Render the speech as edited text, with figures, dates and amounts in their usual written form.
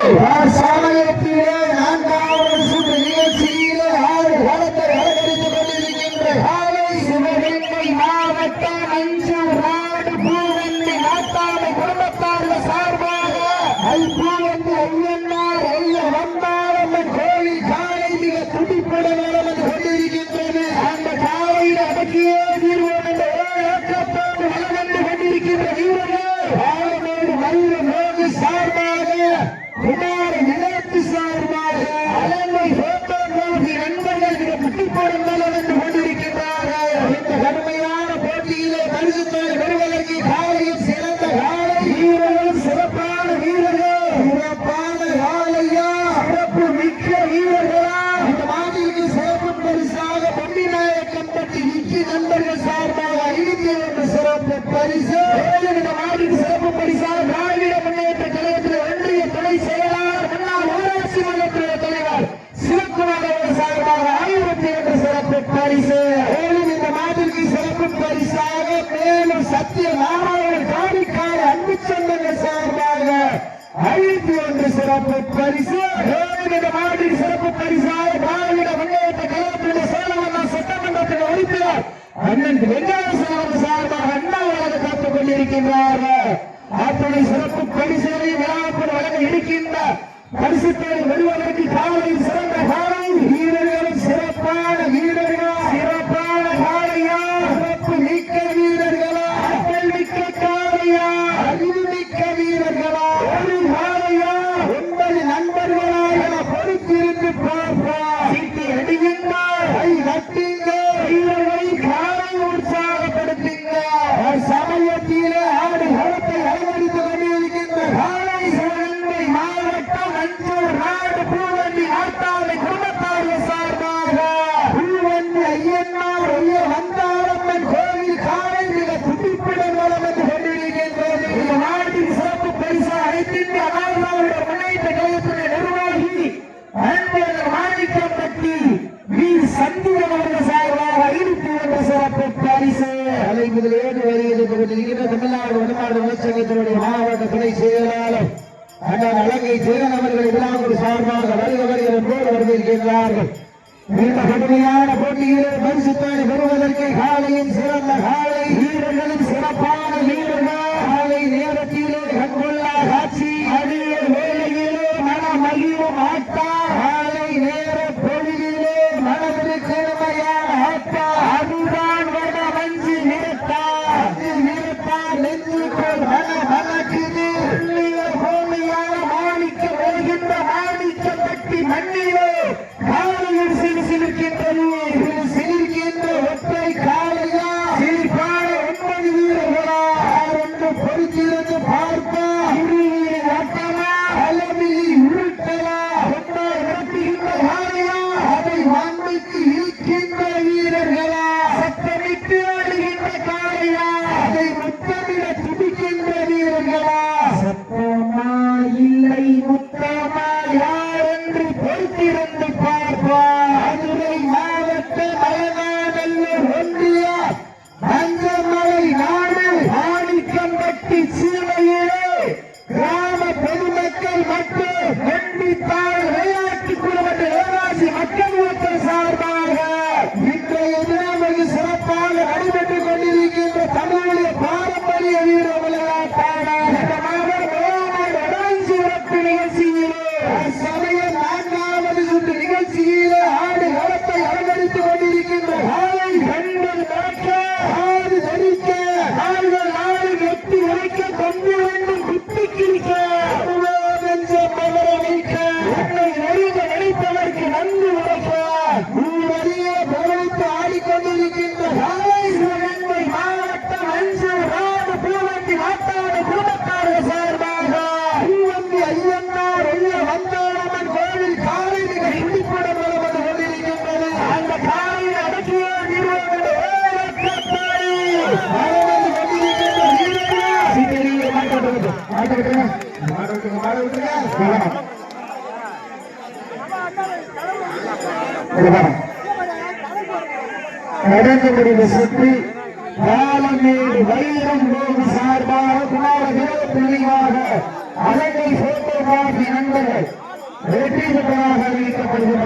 சமயத்திலே நான்காவது சுற்று நிகழ்ச்சியிலே ஆறு களத்தை அலங்கரித்துக் கொண்டிருக்கின்ற காலை சிவகங்கை மாவட்டம் அஞ்சூர் நாடு பூவெள்ளி நாட்டாமை குடும்பத்தார்கள் சார்பாக ஐம்பூவெள்ளி ஐயன்னார் ஐய வந்தாளம்மன் கோயில் காலை மிக துடிப்புடன் நடந்து கொண்டிருக்கின்றது. அந்த காலையில் அடக்கியே தீர்வோம் என்ற ஏற்றத்தோடு வளர்ந்து கொண்டிருக்கின்ற வீரர்கள் ஆலமேடு மயில நோக்கி சார்பாக குமார நிலத்து சார்பாக அலங்கை போட்டோகிராபி நண்பர்கள் மிக முட்டிப்போடும் வந்து கொண்டிருக்கின்றார்கள். இந்த கடுமையான போட்டியிலே பரிசுத்தோடு பெறுவதற்கு காலையில் சிறந்த காலை வீரர்கள் சிறப்பான வீரர்கள் சிறப்பான காலையா சிறப்பு மிக்க வீரர்களா இந்த மாதிரிக்கு சிறப்பு பரிசாக பொன்னிநாயக்கம் பற்றி நிக்கி நண்பர்கள் சார்பாக ஐந்து என்ற சிறப்பு பரிசு இந்த மாதிரிக்கு சிறப்பு பரிசாக திராவிட முன்னேற்ற கழகத்தில் ஒன்றிய துணை செயலாளர் முன்னாள் ஊராட்சி மன்ற தலைவர் சிவக்குமார் சார்பாக 1000 என்ற சிறப்பு பரிசு இந்த மாதிரிக்கு சிறப்பு பரிசாக மேலும் சத்திய நாராயணன் காணிக்கார அன்பு சொந்தங்கள் சார்பாக 51 சிறப்பு பரிசு இந்த மாதிரி சிறப்பு பரிசாக திராவிட முன்னேற்ற கழகத்தினுடைய சேலமண்ணா சட்டமன்றத்தின் உறுப்பினர் அண்ணன் வெங்கடேசன் சார்பாக அண்ணாவாக காத்துக் கொண்டிருக்கின்றார்கள். அத்துணை சிறப்பு பரிசுகளை விழாக்கள் வழங்க இருக்கின்ற பரிசுகளை வருவதற்கு காலையில் சிறந்த காலை வீரர்களும் சிறப்பான வீரர்களா சிறப்பான காலையா சிறப்பு மிக்க வீரர்களா ஆற்றல் மிக்க காலையா அறிவு மிக்க வீரர்களா ஒரு காலையா 9 நண்பர்களா என பொறுத்திருந்து பார்ப்பா சீட்டி அடியுங்கள் கை நட்டுங்க வீரர்களை காலை உற்சாகப்படுத்துங்க சமயத்திலே ஆடு களத்தை அலங்கரித்துக் கொண்டிருக்கின்ற காலை சிவகங்கை மாவட்டம் அஞ்சூர் நாடு பூவெள்ளி நாட்டாமை குடும்பத்தார்கள் சார்பாக பூவெள்ளி ஐயன்னார் ஐய வந்தாளம்மன் கோவில் காலை மிக துடிப்புடன் வளம் வந்து கொண்டிருக்கின்றது. இந்த நாட்டின் சிறப்பு பரிசு அனைத்தின் அனாவருடைய முன்னேற்ற கழகத்துடைய நிர்வாகி அன்பழகர் மாணிக்கப்பட்டி வி சந்திரன் அவர்கள் சார்பாக 51 சிறப்பு பரிசு அலைமுதல் ஏது வருகிறது கொண்டிருக்கின்ற தமிழ்நாடு வடநாடு விவசாயத்தினுடைய மாவட்ட துணை செயலாளர் அண்ணன் அழகை சேகன் அவர்கள் விழாக்குழு சார்பாக வருகிறவர் என்போடு வருகின்றார்கள். இந்த கடுமையான போட்டியிலே பரிசுத்தானை பெறுவதற்கு காலையின் சிறந்த காலை வீரர்களும் சிறப்பான வீரர்கள் காலை நேரத்திலே கண்கொள்ளா காட்சி அடிய வேலையிலே மனமகிழும் ஆட்டா காலை நேர பொழுதிலே மனதிற்கெழுமையான ஆட்டா அதுதான் வட மஞ்சு நிறுத்தா நிறுத்தா நெஞ்சுக்குள் மனக்குது மாணிக்க வருகின்ற மாணிக்கப்பட்டி மண்ணிலே காலையில் சிலிர்க்கின்றது சிலிர்க்கின்ற ஒற்றை காலையா சிலிர்ப்பான 9 வீரர்களா ஒன்று பொறுத்திருந்து பார்ப்பா இருவீரின் ஆட்டமா அலமிலி உருட்டலா ஒன்றை உரட்டுகின்ற காலையா அதை வான்மைக்கு இழுக்கின்ற வீரர்களா சத்தமிட்டு ஆடுகின்ற காலையா அதை முத்தமிட துடிக்கின்ற வீரர்களா சத்தமா இல்லை முத்தமா யார் என்று பொறுத்திருந்து பார்ப்பா மதுரை மாவட்ட மலைநாடல்லூர் ஒன்றிய மஞ்சமலை நாடு மாணிக்கம்பட்டி சீமையிலே கிராம பொதுமக்கள் மற்றும் ஒன்றித்தாள் விளையாட்டு குழுமன்ற ஏராசி மக்கள் இயக்கம் சார்பாக இன்றைய தினம் வெகு சிறப்பாக நடைபெற்றுக் கொண்டிருக்கின்ற தமிழுடைய பாரம்பரிய வீர விளையாட்டான நிகழ்ச்சியிலே சமயம் 4வது சுற்று நிகழ்ச்சியிலே ஆடு களத்தை அலங்கரித்துக் கொண்டிருக்கின்ற காலை கண்கள் நடக்க ஆடு தரிக்க ஆடுகள் ஆடு வெட்டி உரைக்க கொண்டு வேண்டும் குத்தி கிழிக்க வைக்க என்னை நெருங்க நினைப்பதற்கு நன்கு உரைக்க ஊரறிய பகவித்து ஆடிக்கொண்டிருக்கின்ற காலை சிவகங்கை மாவட்டம் அஞ்சூர் நாடு பூவெள்ளி நாட்டாமை குடும்பத்தார்கள் சார்பாக பூவெள்ளி ஐயன்னார் ஐய வந்தாளம்மன் கோவில் காலை மிக துடிப்புடன் வந்து கொண்டிருக்கின்றது. அந்த காலையில் அடக்கிய நடந்து முடிவு சுற்றி பாலமேடு வைரம் போது சார்பாக குமார புள்ளியாக அழகை போட்டோகிராபி நண்பர்கள் வெற்றி பெற்றதாக அறிவிக்கப்படுகிறது.